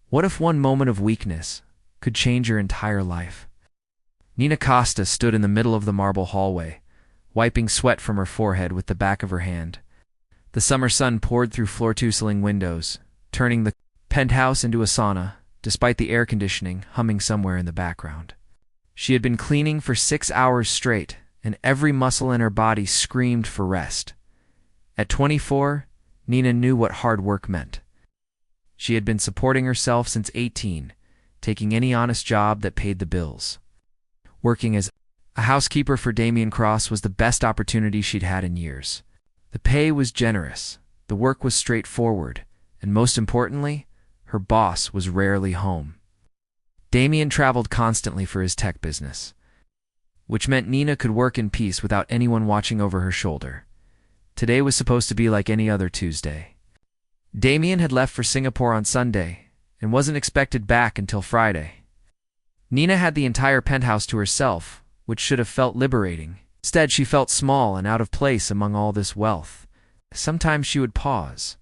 What if one moment of weakness could change your entire life? Nina Costa stood in the middle of the marble hallway, wiping sweat from her forehead with the back of her hand. The summer sun poured through floor-to-ceiling windows, turning the penthouse into a sauna, despite the air conditioning humming somewhere in the background. She had been cleaning for 6 hours straight, and every muscle in her body screamed for rest. At 24, Nina knew what hard work meant. She had been supporting herself since 18, taking any honest job that paid the bills. Working as a housekeeper for Damien Cross was the best opportunity she'd had in years. The pay was generous, the work was straightforward, and most importantly, her boss was rarely home. Damien traveled constantly for his tech business, which meant Nina could work in peace without anyone watching over her shoulder. Today was supposed to be like any other Tuesday. Damien had left for Singapore on Sunday and wasn't expected back until Friday. Nina had the entire penthouse to herself, which should have felt liberating. Instead, she felt small and out of place among all this wealth. Sometimes she would pause,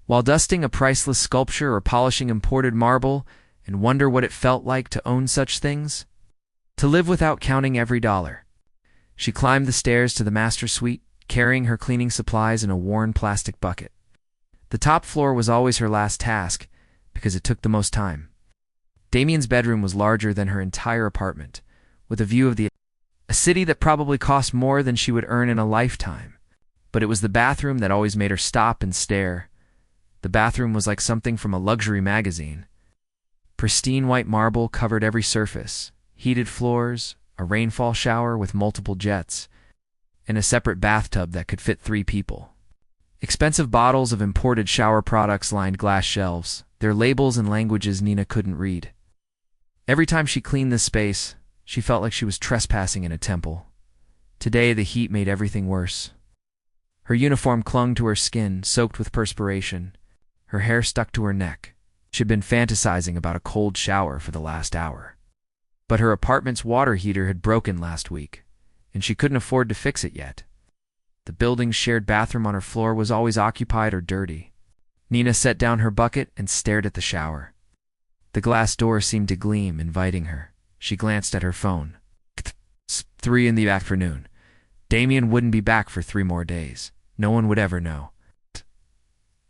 while dusting a priceless sculpture or polishing imported marble, and wonder what it felt like to own such things. To live without counting every dollar. She climbed the stairs to the master suite, carrying her cleaning supplies in a worn plastic bucket. The top floor was always her last task, because it took the most time. Damien's bedroom was larger than her entire apartment, with a view of a city that probably cost more than she would earn in a lifetime. But it was the bathroom that always made her stop and stare. The bathroom was like something from a luxury magazine. Pristine white marble covered every surface, heated floors, a rainfall shower with multiple jets, and a separate bathtub that could fit 3 people. Expensive bottles of imported shower products lined glass shelves, their labels in languages Nina couldn't read. Every time she cleaned this space, she felt like she was trespassing in a temple. Today, the heat made everything worse. Her uniform clung to her skin, soaked with perspiration. Her hair stuck to her neck. She had been fantasizing about a cold shower for the last hour. But her apartment's water heater had broken last week, and she couldn't afford to fix it yet. The building's shared bathroom on her floor was always occupied or dirty. Nina set down her bucket and stared at the shower. The glass door seemed to gleam, inviting her. She glanced at her phone. 3 in the afternoon. Damien wouldn't be back for 3 more days. No one would ever know.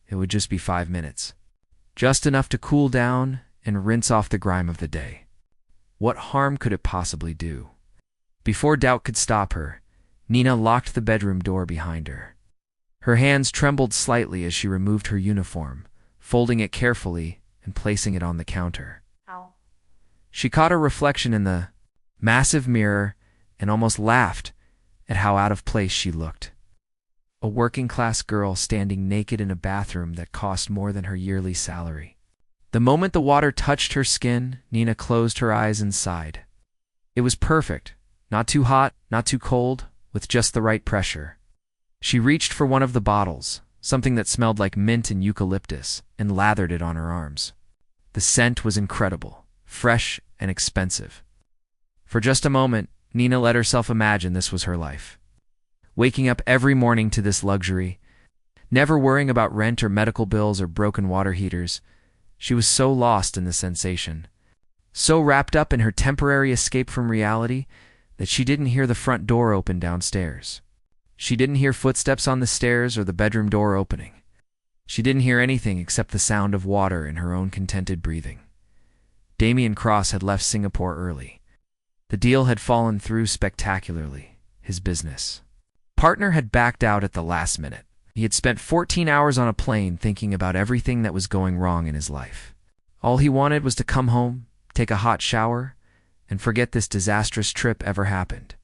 It would just be 5 minutes. Just enough to cool down and rinse off the grime of the day. What harm could it possibly do? Before doubt could stop her, Nina locked the bedroom door behind her. Her hands trembled slightly as she removed her uniform, folding it carefully and placing it on the counter. Ow. She caught her reflection in the massive mirror and almost laughed at how out of place she looked. A working-class girl standing naked in a bathroom that cost more than her yearly salary. The moment the water touched her skin, Nina closed her eyes and sighed. It was perfect, not too hot, not too cold, with just the right pressure. She reached for one of the bottles, something that smelled like mint and eucalyptus, and lathered it on her arms. The scent was incredible, fresh and expensive. For just a moment, Nina let herself imagine this was her life. Waking up every morning to this luxury, never worrying about rent or medical bills or broken water heaters, she was so lost in the sensation, so wrapped up in her temporary escape from reality that she didn't hear the front door open downstairs. She didn't hear footsteps on the stairs or the bedroom door opening. She didn't hear anything except the sound of water and her own contented breathing. Damien Cross had left Singapore early. The deal had fallen through spectacularly. His business partner had backed out at the last minute. He had spent 14 hours on a plane thinking about everything that was going wrong in his life. All he wanted was to come home, take a hot shower, and forget this disastrous trip ever happened.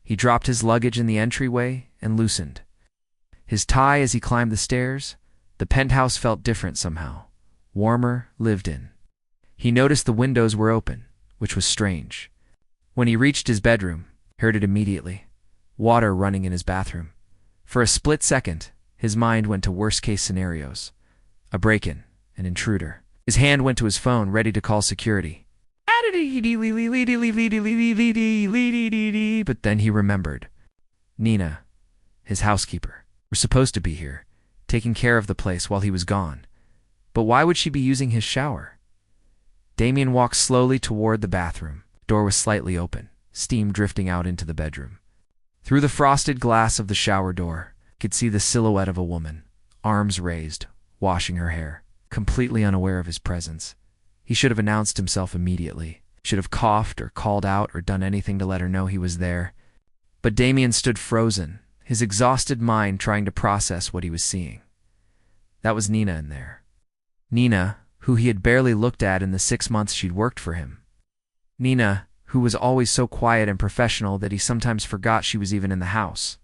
He dropped his luggage in the entryway and loosened his tie as he climbed the stairs. The penthouse felt different somehow, warmer, lived in. He noticed the windows were open, which was strange. When he reached his bedroom, he heard it immediately, water running in his bathroom. For a split second, his mind went to worst-case scenarios. A break-in, an intruder. His hand went to his phone, ready to call security. But then he remembered. Nina, his housekeeper, were supposed to be here, taking care of the place while he was gone. But why would she be using his shower? Damien walked slowly toward the bathroom. The door was slightly open, steam drifting out into the bedroom. Through the frosted glass of the shower door, he could see the silhouette of a woman, arms raised, washing her hair, completely unaware of his presence. He should have announced himself immediately, should have coughed or called out or done anything to let her know he was there. But Damien stood frozen, his exhausted mind trying to process what he was seeing. That was Nina in there. Nina, who he had barely looked at in the 6 months she'd worked for him. Nina, who was always so quiet and professional that he sometimes forgot she was even in the house.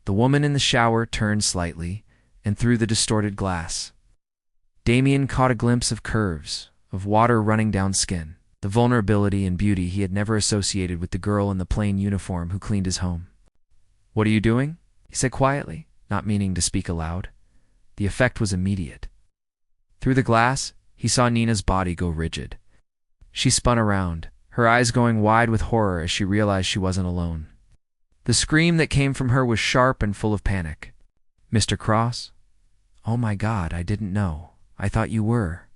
The woman in the shower turned slightly, and through the distorted glass, Damien caught a glimpse of curves, of water running down skin, the vulnerability and beauty he had never associated with the girl in the plain uniform who cleaned his home. "What are you doing?" he said quietly, not meaning to speak aloud. The effect was immediate. Through the glass, he saw Nina's body go rigid. She spun around, her eyes going wide with horror as she realized she wasn't alone. The scream that came from her was sharp and full of panic. "Mr. Cross? Oh my God, I didn't know. I thought you were."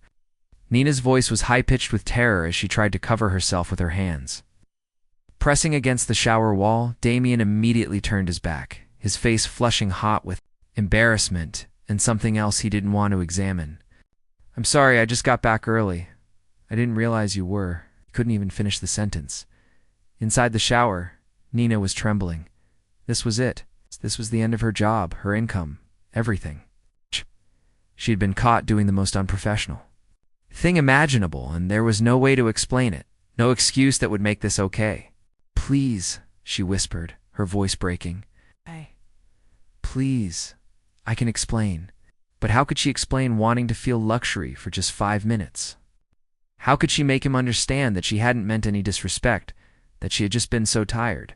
Nina's voice was high-pitched with terror as she tried to cover herself with her hands. Pressing against the shower wall, Damien immediately turned his back, his face flushing hot with embarrassment and something else he didn't want to examine. "I'm sorry, I just got back early. I didn't realize you were." He couldn't even finish the sentence. Inside the shower, Nina was trembling. This was it. This was the end of her job, her income, everything. She had been caught doing the most unprofessional thing imaginable, and there was no way to explain it, no excuse that would make this okay. "Please," she whispered, her voice breaking. "Please, I can explain." But how could she explain wanting to feel luxury for just 5 minutes? How could she make him understand that she hadn't meant any disrespect, that she had just been so tired,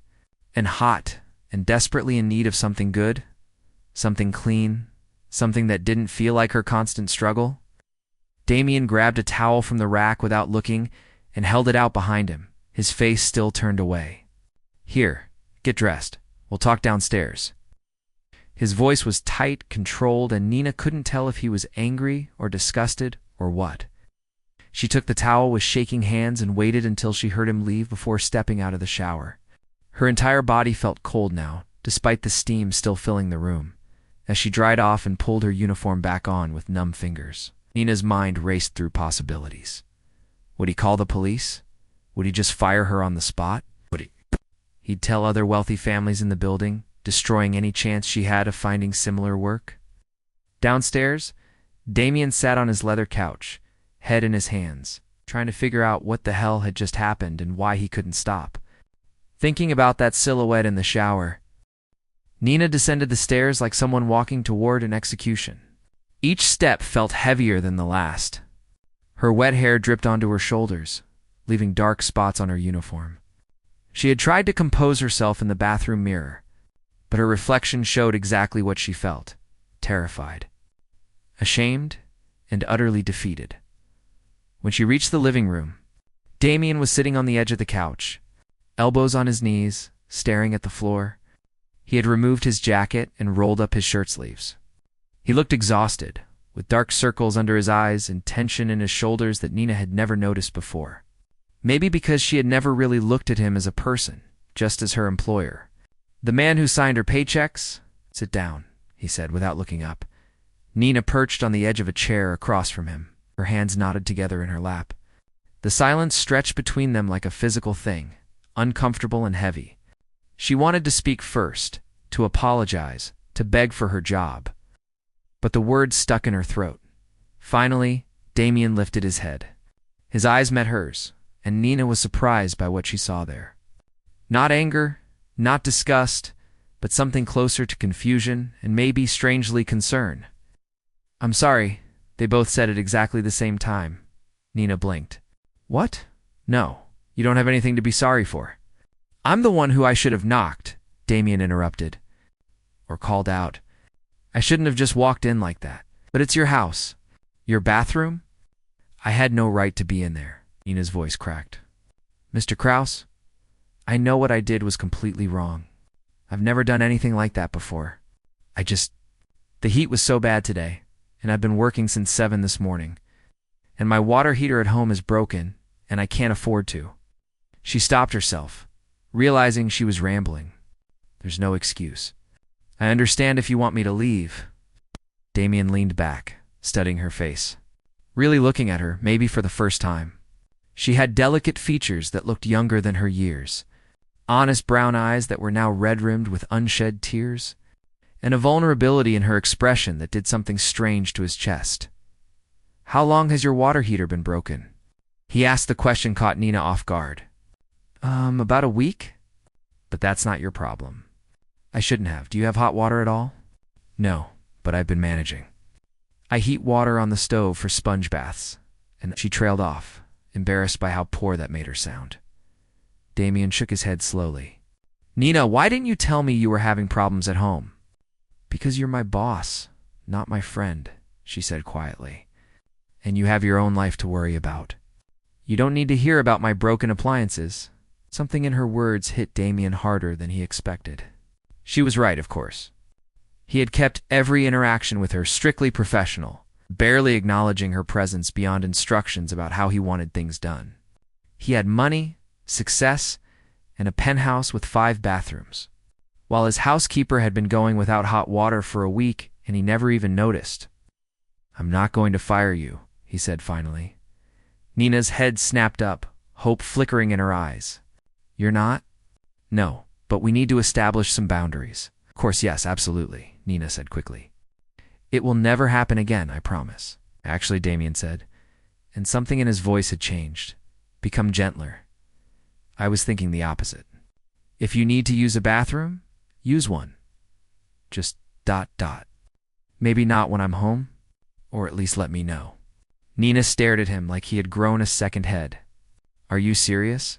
and hot, and desperately in need of something good, something clean, something that didn't feel like her constant struggle? Damien grabbed a towel from the rack without looking and held it out behind him, his face still turned away. "Here, get dressed. We'll talk downstairs." His voice was tight, controlled, and Nina couldn't tell if he was angry or disgusted or what. She took the towel with shaking hands and waited until she heard him leave before stepping out of the shower. Her entire body felt cold now, despite the steam still filling the room, as she dried off and pulled her uniform back on with numb fingers. Nina's mind raced through possibilities. Would he call the police? Would he just fire her on the spot? He'd tell other wealthy families in the building, destroying any chance she had of finding similar work? Downstairs, Damien sat on his leather couch, head in his hands, trying to figure out what the hell had just happened and why he couldn't stop. Thinking about that silhouette in the shower, Nina descended the stairs like someone walking toward an execution. Each step felt heavier than the last. Her wet hair dripped onto her shoulders, leaving dark spots on her uniform. She had tried to compose herself in the bathroom mirror, but her reflection showed exactly what she felt: terrified, ashamed, and utterly defeated. When she reached the living room, Damien was sitting on the edge of the couch, elbows on his knees, staring at the floor. He had removed his jacket and rolled up his shirt sleeves. He looked exhausted, with dark circles under his eyes and tension in his shoulders that Nina had never noticed before. Maybe because she had never really looked at him as a person, just as her employer. "The man who signed her paychecks?" "Sit down," he said without looking up. Nina perched on the edge of a chair across from him, her hands knotted together in her lap. The silence stretched between them like a physical thing, uncomfortable and heavy. She wanted to speak first, to apologize, to beg for her job. But the words stuck in her throat. Finally, Damien lifted his head. His eyes met hers, and Nina was surprised by what she saw there. Not anger, not disgust, but something closer to confusion and maybe strangely concern. "I'm sorry," they both said at exactly the same time. Nina blinked. "What? No, you don't have anything to be sorry for." "I'm the one who I should have knocked," Damien interrupted, or called out. "I shouldn't have just walked in like that. But it's your house. Your bathroom? I had no right to be in there." Nina's voice cracked. "Mr. Cross, I know what I did was completely wrong. I've never done anything like that before. The heat was so bad today, and I've been working since 7 this morning. And my water heater at home is broken, and I can't afford to." She stopped herself, realizing she was rambling. "There's no excuse. I understand if you want me to leave." Damien leaned back, studying her face, really looking at her, maybe for the first time. She had delicate features that looked younger than her years, honest brown eyes that were now red-rimmed with unshed tears, and a vulnerability in her expression that did something strange to his chest. "How long has your water heater been broken?" He asked. The question caught Nina off guard. About a week? But that's not your problem." "I shouldn't have. Do you have hot water at all?" "No, but I've been managing. I heat water on the stove for sponge baths." And she trailed off, embarrassed by how poor that made her sound. Damien shook his head slowly. "Nina, why didn't you tell me you were having problems at home?" "Because you're my boss, not my friend," she said quietly. "And you have your own life to worry about. You don't need to hear about my broken appliances." Something in her words hit Damien harder than he expected. She was right, of course. He had kept every interaction with her strictly professional, barely acknowledging her presence beyond instructions about how he wanted things done. He had money, success, and a penthouse with 5 bathrooms, while his housekeeper had been going without hot water for a week and he never even noticed. "I'm not going to fire you," he said finally. Nina's head snapped up, hope flickering in her eyes. "You're not?" "No, but we need to establish some boundaries." "Of course, yes, absolutely," Nina said quickly. "It will never happen again, I promise." "Actually," Damien said, and something in his voice had changed, become gentler. "I was thinking the opposite. If you need to use a bathroom, use one. Just ... Maybe not when I'm home, or at least let me know." Nina stared at him like he had grown a second head. "Are you serious?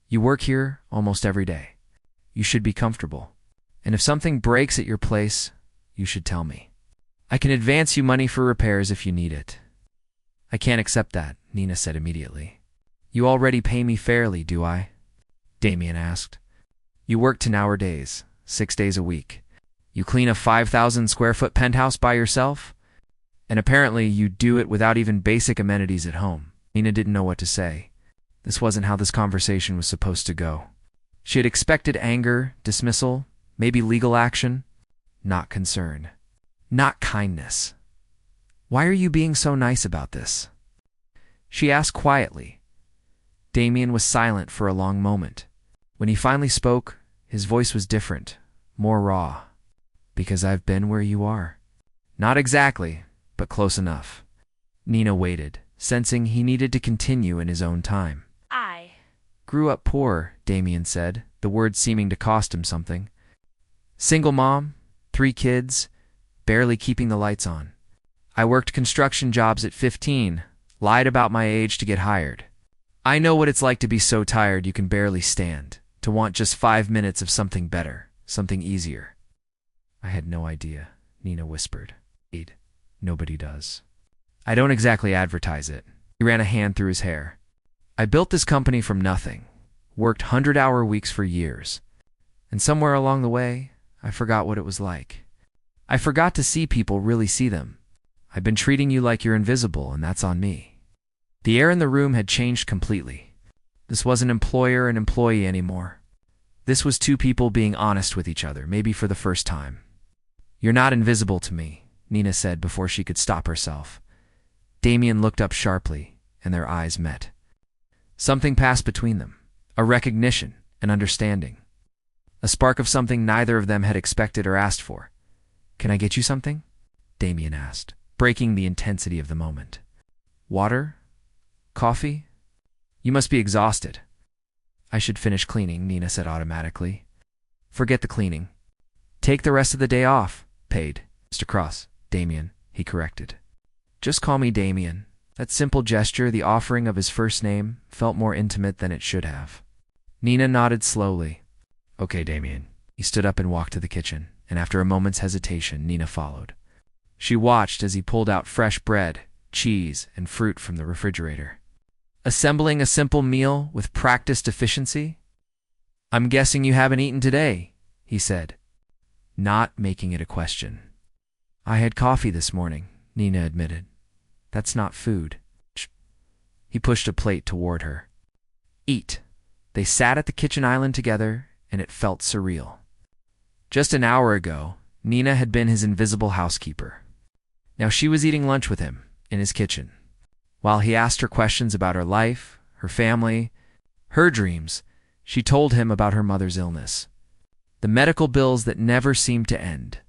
You work here almost every day. You should be comfortable. And if something breaks at your place, you should tell me. I can advance you money for repairs if you need it." "I can't accept that," Nina said immediately. "You already pay me fairly, do I?" Damien asked. "You work 10-hour days, 6 days a week. You clean a 5,000 square foot penthouse by yourself? And apparently you do it without even basic amenities at home." Nina didn't know what to say. This wasn't how this conversation was supposed to go. She had expected anger, dismissal, maybe legal action. Not concern. Not kindness. "Why are you being so nice about this?" she asked quietly. Damien was silent for a long moment. When he finally spoke, his voice was different, more raw. "Because I've been where you are." "Not exactly, but close enough." Nina waited, sensing he needed to continue in his own time. "I "Grew up poor," Damien said, the words seeming to cost him something. "Single mom, 3 kids, barely keeping the lights on. I worked construction jobs at 15, lied about my age to get hired. I know what it's like to be so tired you can barely stand, to want just 5 minutes of something better, something easier." "I had no idea," Nina whispered. "Nobody does. I don't exactly advertise it." He ran a hand through his hair. "I built this company from nothing, worked 100-hour weeks for years, and somewhere along the way, I forgot what it was like. I forgot to see people really see them. I've been treating you like you're invisible, and that's on me." The air in the room had changed completely. This wasn't employer and employee anymore. This was 2 people being honest with each other, maybe for the first time. "You're not invisible to me," Nina said before she could stop herself. Damien looked up sharply, and their eyes met. Something passed between them, a recognition, an understanding. A spark of something neither of them had expected or asked for. "Can I get you something?" Damien asked, breaking the intensity of the moment. "Water? Coffee? You must be exhausted." "I should finish cleaning," Nina said automatically. "Forget the cleaning. Take the rest of the day off. Paid." "Mr. Cross, Damien," he corrected. "Just call me Damien." That simple gesture, the offering of his first name, felt more intimate than it should have. Nina nodded slowly. "Okay, Damien." He stood up and walked to the kitchen, and after a moment's hesitation, Nina followed. She watched as he pulled out fresh bread, cheese, and fruit from the refrigerator. Assembling a simple meal with practiced efficiency? "I'm guessing you haven't eaten today," he said, not making it a question. "I had coffee this morning," Nina admitted. "That's not food." He pushed a plate toward her. Eat. They sat at the kitchen island together, and it felt surreal. Just an hour ago, Nina had been his invisible housekeeper. Now she was eating lunch with him, in his kitchen. While he asked her questions about her life, her family, her dreams, she told him about her mother's illness. The medical bills that never seemed to end.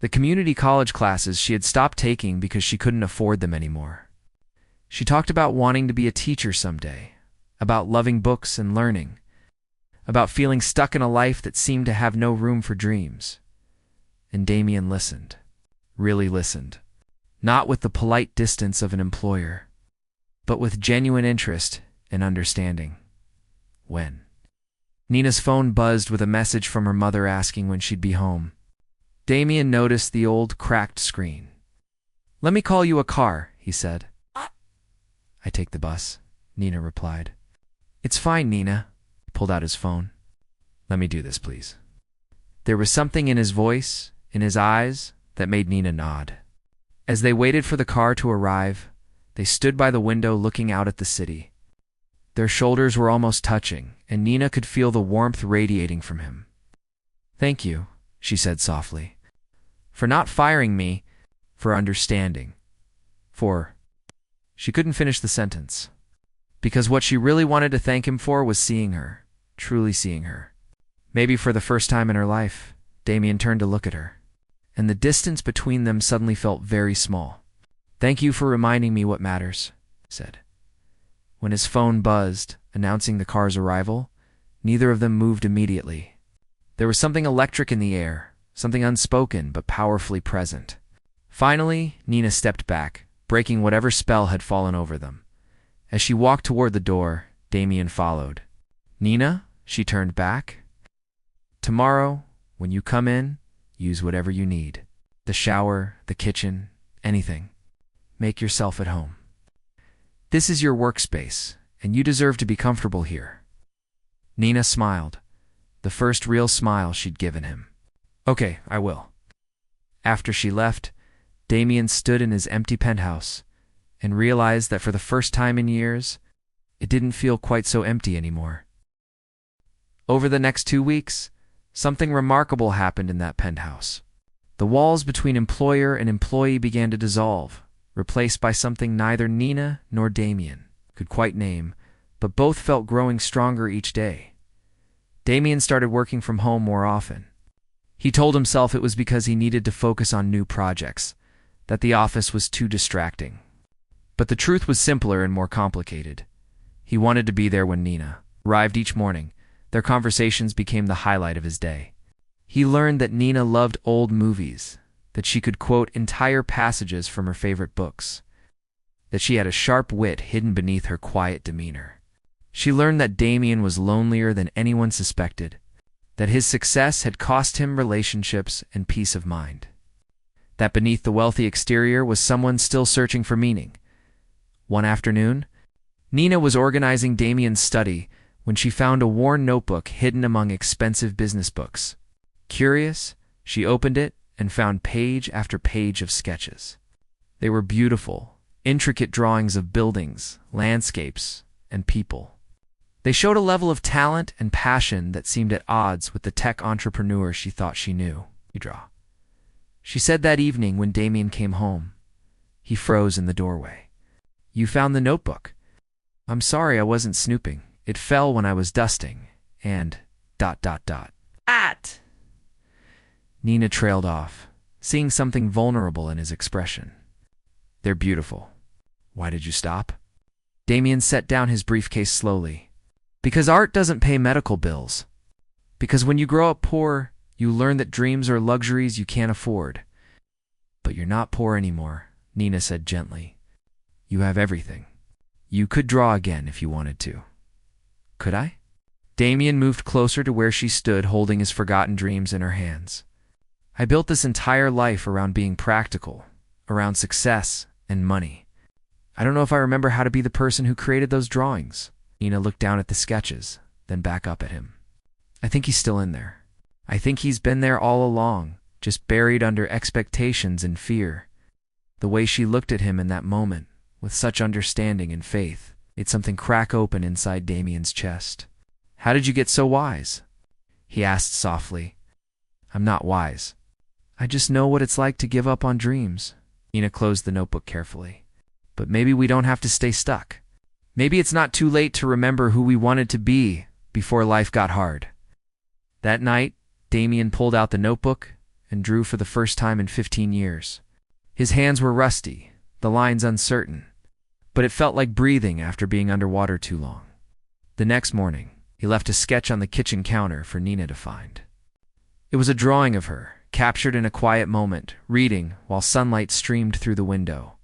The community college classes she had stopped taking because she couldn't afford them anymore. She talked about wanting to be a teacher someday, about loving books and learning, about feeling stuck in a life that seemed to have no room for dreams. And Damien listened, really listened, not with the polite distance of an employer, but with genuine interest and understanding. When Nina's phone buzzed with a message from her mother asking when she'd be home, Damien noticed the old, cracked screen. "Let me call you a car," he said. "I take the bus," Nina replied. "It's fine, Nina." He pulled out his phone. "Let me do this, please." There was something in his voice, in his eyes, that made Nina nod. As they waited for the car to arrive, they stood by the window looking out at the city. Their shoulders were almost touching, and Nina could feel the warmth radiating from him. "Thank you," she said softly, "for not firing me, for understanding, for—" She couldn't finish the sentence, because what she really wanted to thank him for was seeing her, truly seeing her. Maybe for the first time in her life, Damien turned to look at her, and the distance between them suddenly felt very small. "Thank you for reminding me what matters," he said. When his phone buzzed, announcing the car's arrival, neither of them moved immediately. There was something electric in the air, something unspoken but powerfully present. Finally, Nina stepped back, breaking whatever spell had fallen over them. As she walked toward the door, Damien followed. "Nina," she turned back. "Tomorrow, when you come in, use whatever you need. The shower, the kitchen, anything. Make yourself at home. This is your workspace, and you deserve to be comfortable here." Nina smiled, the first real smile she'd given him. "Okay, I will." After she left, Damien stood in his empty penthouse and realized that for the first time in years, it didn't feel quite so empty anymore. Over the next 2 weeks, something remarkable happened in that penthouse. The walls between employer and employee began to dissolve, replaced by something neither Nina nor Damien could quite name, but both felt growing stronger each day. Damien started working from home more often. He told himself it was because he needed to focus on new projects, that the office was too distracting. But the truth was simpler and more complicated. He wanted to be there when Nina arrived each morning. Their conversations became the highlight of his day. He learned that Nina loved old movies, that she could quote entire passages from her favorite books, that she had a sharp wit hidden beneath her quiet demeanor. She learned that Damien was lonelier than anyone suspected, that his success had cost him relationships and peace of mind, that beneath the wealthy exterior was someone still searching for meaning. One afternoon, Nina was organizing Damien's study when she found a worn notebook hidden among expensive business books. Curious, she opened it and found page after page of sketches. They were beautiful, intricate drawings of buildings, landscapes, and people. They showed a level of talent and passion that seemed at odds with the tech entrepreneur she thought she knew. She said that evening when Damien came home. He froze in the doorway. "You found the notebook." "I'm sorry, I wasn't snooping. It fell when I was dusting, and ... At! Nina trailed off, seeing something vulnerable in his expression. "They're beautiful. Why did you stop?" Damien set down his briefcase slowly. "Because art doesn't pay medical bills. Because when you grow up poor, you learn that dreams are luxuries you can't afford." "But you're not poor anymore," Nina said gently. "You have everything. You could draw again if you wanted to." "Could I?" Damien moved closer to where she stood, holding his forgotten dreams in her hands. "I built this entire life around being practical, around success and money. I don't know if I remember how to be the person who created those drawings." Nina looked down at the sketches, then back up at him. "I think he's still in there. I think he's been there all along, just buried under expectations and fear." The way she looked at him in that moment, with such understanding and faith, made something crack open inside Damien's chest. "How did you get so wise?" he asked softly. "I'm not wise. I just know what it's like to give up on dreams." Nina closed the notebook carefully. "But maybe we don't have to stay stuck. Maybe it's not too late to remember who we wanted to be before life got hard." That night, Damien pulled out the notebook and drew for the first time in 15 years. His hands were rusty, the lines uncertain, but it felt like breathing after being underwater too long. The next morning, he left a sketch on the kitchen counter for Nina to find. It was a drawing of her, captured in a quiet moment, reading while sunlight streamed through the window.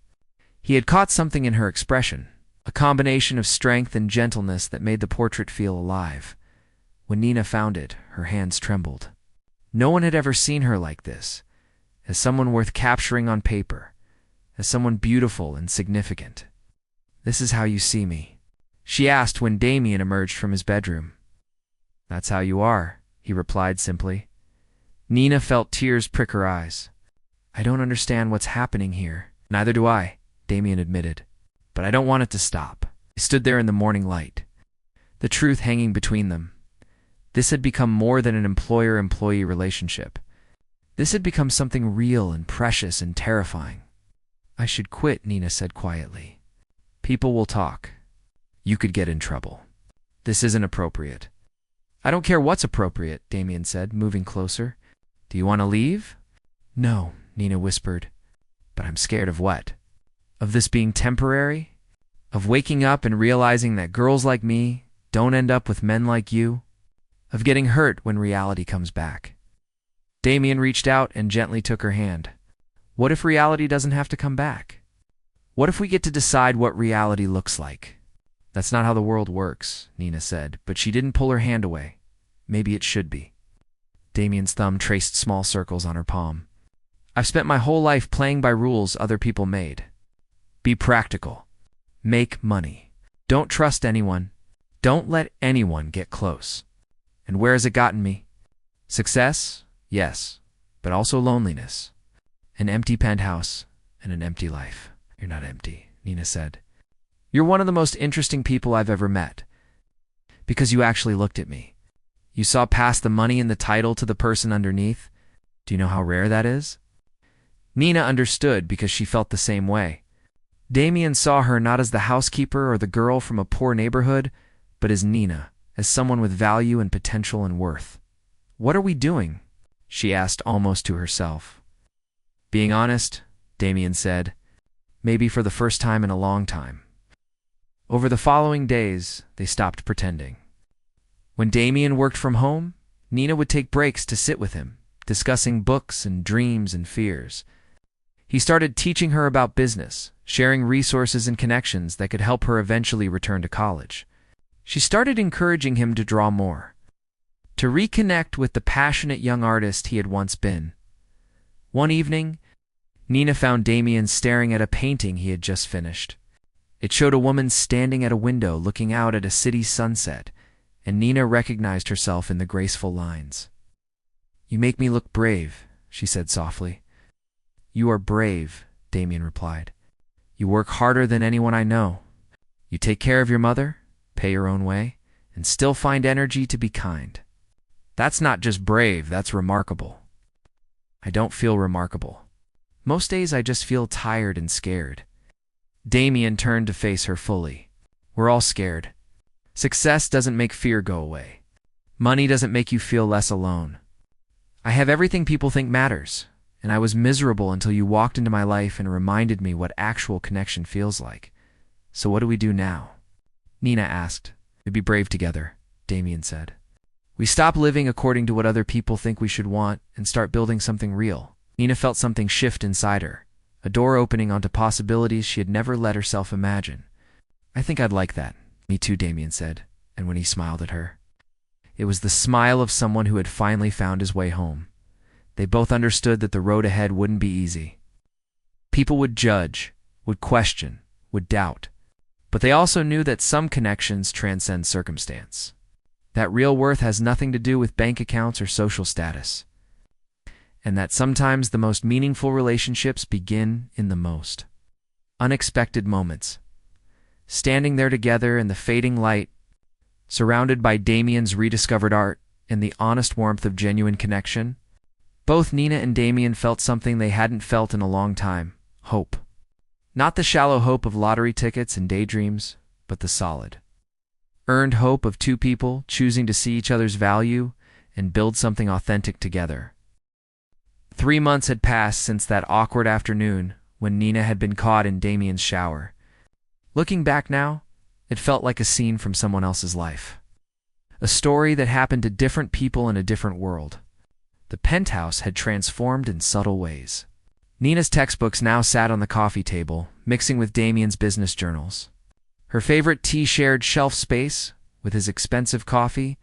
He had caught something in her expression, a combination of strength and gentleness that made the portrait feel alive. When Nina found it, her hands trembled. No one had ever seen her like this, as someone worth capturing on paper, as someone beautiful and significant. "This is how you see me?" she asked when Damien emerged from his bedroom. "That's how you are," he replied simply. Nina felt tears prick her eyes. "I don't understand what's happening here." "Neither do I," Damien admitted. "But I don't want it to stop." They stood there in the morning light, the truth hanging between them. This had become more than an employer-employee relationship. This had become something real and precious and terrifying. "I should quit," Nina said quietly. "People will talk. You could get in trouble. This isn't appropriate." "I don't care what's appropriate," Damien said, moving closer. "Do you want to leave?" "No," Nina whispered. "But I'm scared of what? Of this being temporary? Of waking up and realizing that girls like me don't end up with men like you? Of getting hurt when reality comes back?" Damien reached out and gently took her hand. "What if reality doesn't have to come back? What if we get to decide what reality looks like?" "That's not how the world works," Nina said, but she didn't pull her hand away. "Maybe it should be." Damien's thumb traced small circles on her palm. "I've spent my whole life playing by rules other people made. Be practical. Make money. Don't trust anyone. Don't let anyone get close. And where has it gotten me? Success? Yes, but also loneliness. An empty penthouse and an empty life." "You're not empty," Nina said. "You're one of the most interesting people I've ever met. Because you actually looked at me. You saw past the money and the title to the person underneath. Do you know how rare that is?" Nina understood because she felt the same way. Damien saw her not as the housekeeper or the girl from a poor neighborhood, but as Nina, as someone with value and potential and worth. "What are we doing?" she asked almost to herself. "Being honest," Damien said, "maybe for the first time in a long time." Over the following days, they stopped pretending. When Damien worked from home, Nina would take breaks to sit with him, discussing books and dreams and fears. He started teaching her about business, sharing resources and connections that could help her eventually return to college. She started encouraging him to draw more, to reconnect with the passionate young artist he had once been. One evening, Nina found Damien staring at a painting he had just finished. It showed a woman standing at a window looking out at a city sunset, and Nina recognized herself in the graceful lines. "You make me look brave," she said softly. "You are brave," Damien replied. "You work harder than anyone I know. You take care of your mother, pay your own way, and still find energy to be kind. That's not just brave, that's remarkable." "I don't feel remarkable. Most days I just feel tired and scared." Damien turned to face her fully. "We're all scared. Success doesn't make fear go away. Money doesn't make you feel less alone. I have everything people think matters, and I was miserable until you walked into my life and reminded me what actual connection feels like. So what do we do now?" Nina asked. "We be brave together," Damien said. "We stop living according to what other people think we should want and start building something real." Nina felt something shift inside her, a door opening onto possibilities she had never let herself imagine. "I think I'd like that." "Me too," Damien said, and when he smiled at her, it was the smile of someone who had finally found his way home. They both understood that the road ahead wouldn't be easy. People would judge, would question, would doubt. But they also knew that some connections transcend circumstance. That real worth has nothing to do with bank accounts or social status. And that sometimes the most meaningful relationships begin in the most unexpected moments. standing there together in the fading light, surrounded by Damien's rediscovered art and the honest warmth of genuine connection. Both Nina and Damien felt something they hadn't felt in a long time: hope. Not the shallow hope of lottery tickets and daydreams, but the solid, earned hope of two people choosing to see each other's value and build something authentic together. 3 months had passed since that awkward afternoon when Nina had been caught in Damien's shower. Looking back now, it felt like a scene from someone else's life. A story that happened to different people in a different world. The penthouse had transformed in subtle ways. Nina's textbooks now sat on the coffee table, mixing with Damien's business journals. Her favorite tea shared shelf space with his expensive coffee.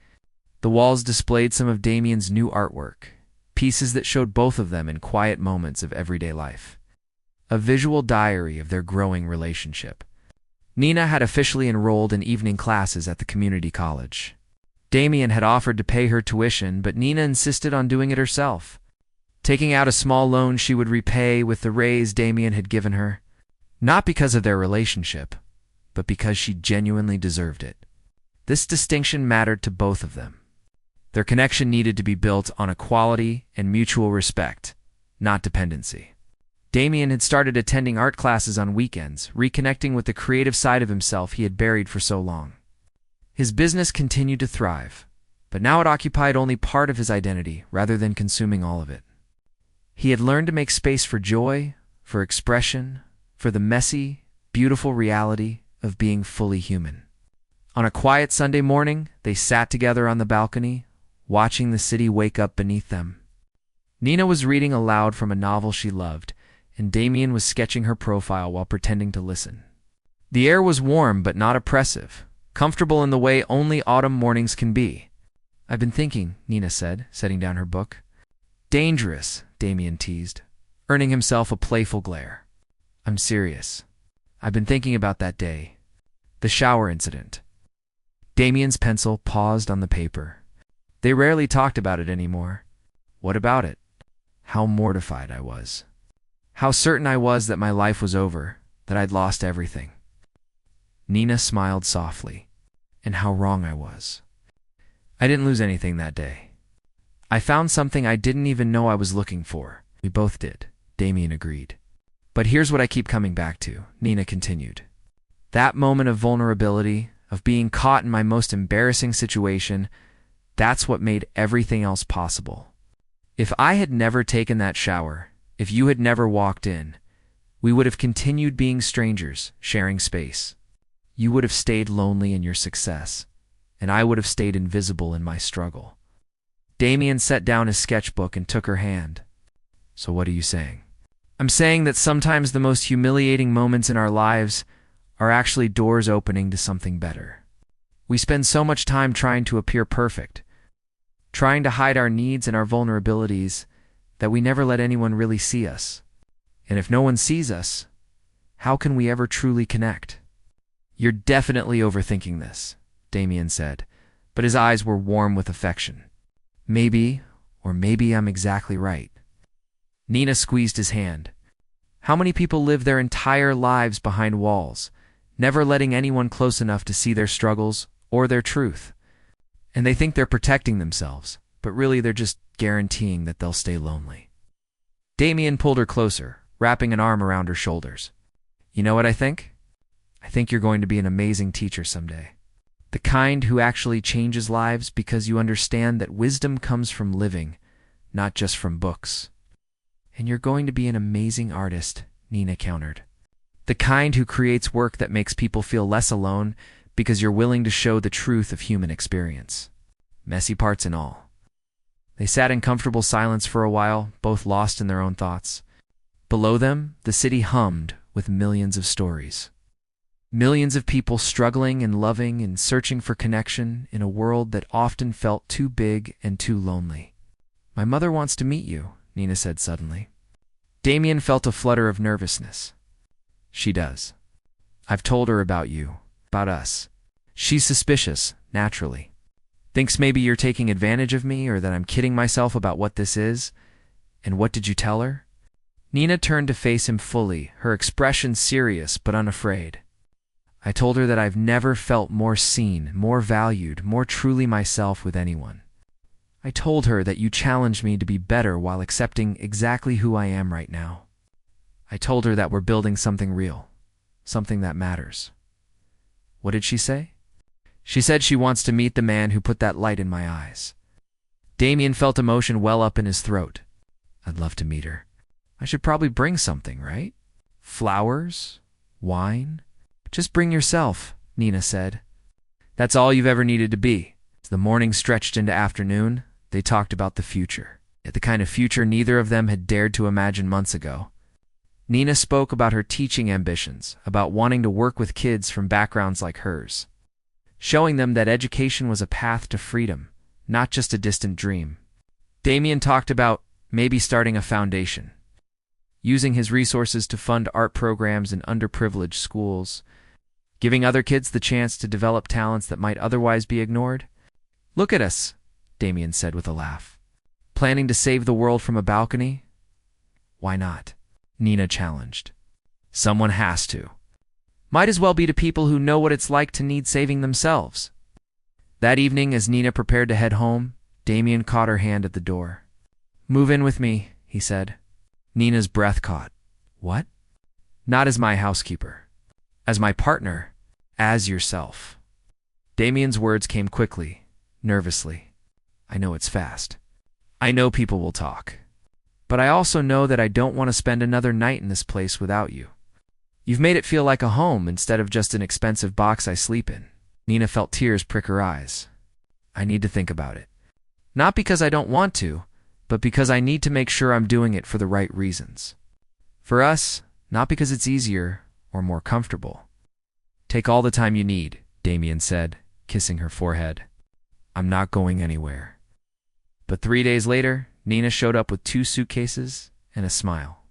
The walls displayed some of Damien's new artwork, pieces that showed both of them in quiet moments of everyday life. A visual diary of their growing relationship. Nina had officially enrolled in evening classes at the community college. Damien had offered to pay her tuition, but Nina insisted on doing it herself, taking out a small loan she would repay with the raise Damien had given her, not because of their relationship, but because she genuinely deserved it. This distinction mattered to both of them. Their connection needed to be built on equality and mutual respect, not dependency. Damien had started attending art classes on weekends, reconnecting with the creative side of himself he had buried for so long. His business continued to thrive, but now it occupied only part of his identity rather than consuming all of it. He had learned to make space for joy, for expression, for the messy, beautiful reality of being fully human. On a quiet Sunday morning, they sat together on the balcony, watching the city wake up beneath them. Nina was reading aloud from a novel she loved, and Damien was sketching her profile while pretending to listen. The air was warm but not oppressive, comfortable in the way only autumn mornings can be. "I've been thinking," Nina said, setting down her book. "Dangerous," Damien teased, earning himself a playful glare. "I'm serious. I've been thinking about that day. The shower incident." Damien's pencil paused on the paper. They rarely talked about it anymore. What about it? How mortified I was. How certain I was that my life was over, that I'd lost everything. Nina smiled softly. And how wrong I was. I didn't lose anything that day. I found something I didn't even know I was looking for. We both did, Damien agreed. But here's what I keep coming back to, Nina continued. That moment of vulnerability, of being caught in my most embarrassing situation, that's what made everything else possible. If I had never taken that shower, if you had never walked in, we would have continued being strangers, sharing space. You would have stayed lonely in your success, and I would have stayed invisible in my struggle. Damien set down his sketchbook and took her hand. "So what are you saying?" "I'm saying that sometimes the most humiliating moments in our lives are actually doors opening to something better. We spend so much time trying to appear perfect, trying to hide our needs and our vulnerabilities, that we never let anyone really see us. And if no one sees us, how can we ever truly connect?" "You're definitely overthinking this," Damien said, but his eyes were warm with affection. "Maybe, or maybe I'm exactly right." Nina squeezed his hand. How many people live their entire lives behind walls, never letting anyone close enough to see their struggles or their truth? And they think they're protecting themselves, but really they're just guaranteeing that they'll stay lonely. Damien pulled her closer, wrapping an arm around her shoulders. "You know what I think? I think you're going to be an amazing teacher someday. The kind who actually changes lives because you understand that wisdom comes from living, not just from books." "And you're going to be an amazing artist," Nina countered. "The kind who creates work that makes people feel less alone because you're willing to show the truth of human experience. Messy parts and all." They sat in comfortable silence for a while, both lost in their own thoughts. Below them, the city hummed with millions of stories. Millions of people struggling and loving and searching for connection in a world that often felt too big and too lonely. "My mother wants to meet you," Nina said suddenly. Damien felt a flutter of nervousness. "She does. I've told her about you, about us. She's suspicious, naturally. Thinks maybe you're taking advantage of me or that I'm kidding myself about what this is. And what did you tell her?" Nina turned to face him fully, her expression serious but unafraid. I told her that I've never felt more seen, more valued, more truly myself with anyone. I told her that you challenged me to be better while accepting exactly who I am right now. I told her that we're building something real, something that matters. What did she say? She said she wants to meet the man who put that light in my eyes. Damien felt emotion well up in his throat. I'd love to meet her. I should probably bring something, right? Flowers? Wine? Just bring yourself, Nina said. That's all you've ever needed to be. As the morning stretched into afternoon, they talked about the future. The kind of future neither of them had dared to imagine months ago. Nina spoke about her teaching ambitions, about wanting to work with kids from backgrounds like hers, showing them that education was a path to freedom, not just a distant dream. Damien talked about maybe starting a foundation, using his resources to fund art programs in underprivileged schools, giving other kids the chance to develop talents that might otherwise be ignored. Look at us, Damien said with a laugh. Planning to save the world from a balcony? Why not? Nina challenged. Someone has to. Might as well be to people who know what it's like to need saving themselves. That evening, as Nina prepared to head home, Damien caught her hand at the door. Move in with me, he said. Nina's breath caught. What? Not as my housekeeper. As my partner. As yourself. Damien's words came quickly, nervously. I know it's fast. I know people will talk. But I also know that I don't want to spend another night in this place without you. You've made it feel like a home instead of just an expensive box I sleep in. Nina felt tears prick her eyes. I need to think about it. Not because I don't want to, but because I need to make sure I'm doing it for the right reasons. For us, not because it's easier or more comfortable. Take all the time you need, Damien said, kissing her forehead. I'm not going anywhere. But 3 days later, Nina showed up with 2 suitcases and a smile.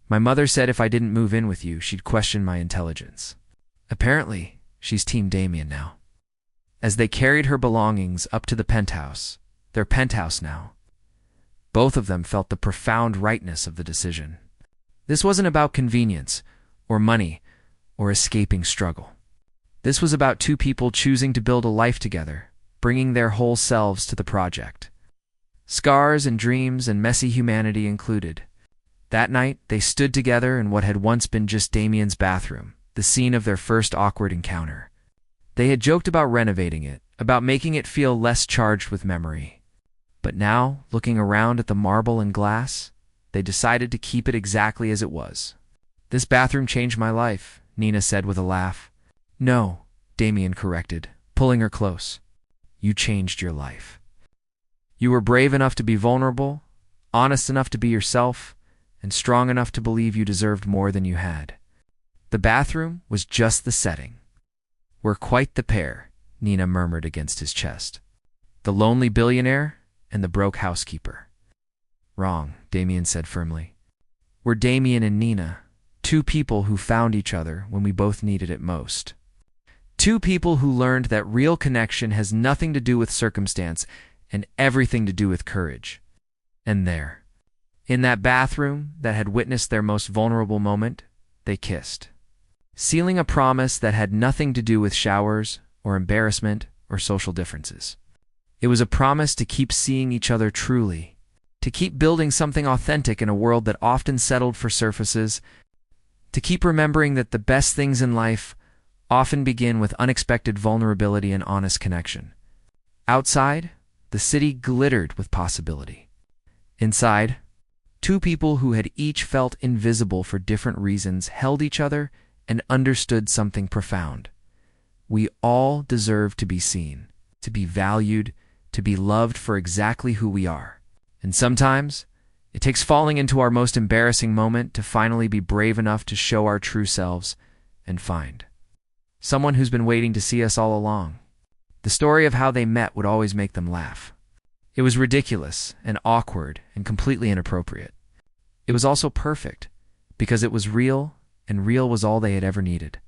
My mother said if I didn't move in with you, she'd question my intelligence. Apparently, she's Team Damien now. As they carried her belongings up to the penthouse, their penthouse now, both of them felt the profound rightness of the decision. This wasn't about convenience, or money, or escaping struggle. This was about 2 people choosing to build a life together, bringing their whole selves to the project. Scars and dreams and messy humanity included. That night, they stood together in what had once been just Damien's bathroom, the scene of their first awkward encounter. They had joked about renovating it, about making it feel less charged with memory. But now, looking around at the marble and glass, they decided to keep it exactly as it was. This bathroom changed my life, Nina said with a laugh. No, Damien corrected, pulling her close. You changed your life. You were brave enough to be vulnerable, honest enough to be yourself, and strong enough to believe you deserved more than you had. The bathroom was just the setting. We're quite the pair, Nina murmured against his chest. The lonely billionaire and the broke housekeeper. Wrong, Damien said firmly. We're Damien and Nina, 2 people who found each other when we both needed it most. 2 people who learned that real connection has nothing to do with circumstance and everything to do with courage. And there, in that bathroom that had witnessed their most vulnerable moment, they kissed, sealing a promise that had nothing to do with showers or embarrassment or social differences. It was a promise to keep seeing each other truly, to keep building something authentic in a world that often settled for surfaces, to keep remembering that the best things in life often begin with unexpected vulnerability and honest connection. Outside, the city glittered with possibility. Inside, 2 people who had each felt invisible for different reasons held each other and understood something profound. We all deserve to be seen, to be valued, to be loved for exactly who we are. And sometimes, it takes falling into our most embarrassing moment to finally be brave enough to show our true selves and find someone who's been waiting to see us all along. The story of how they met would always make them laugh. It was ridiculous and awkward and completely inappropriate. It was also perfect, because it was real, and real was all they had ever needed.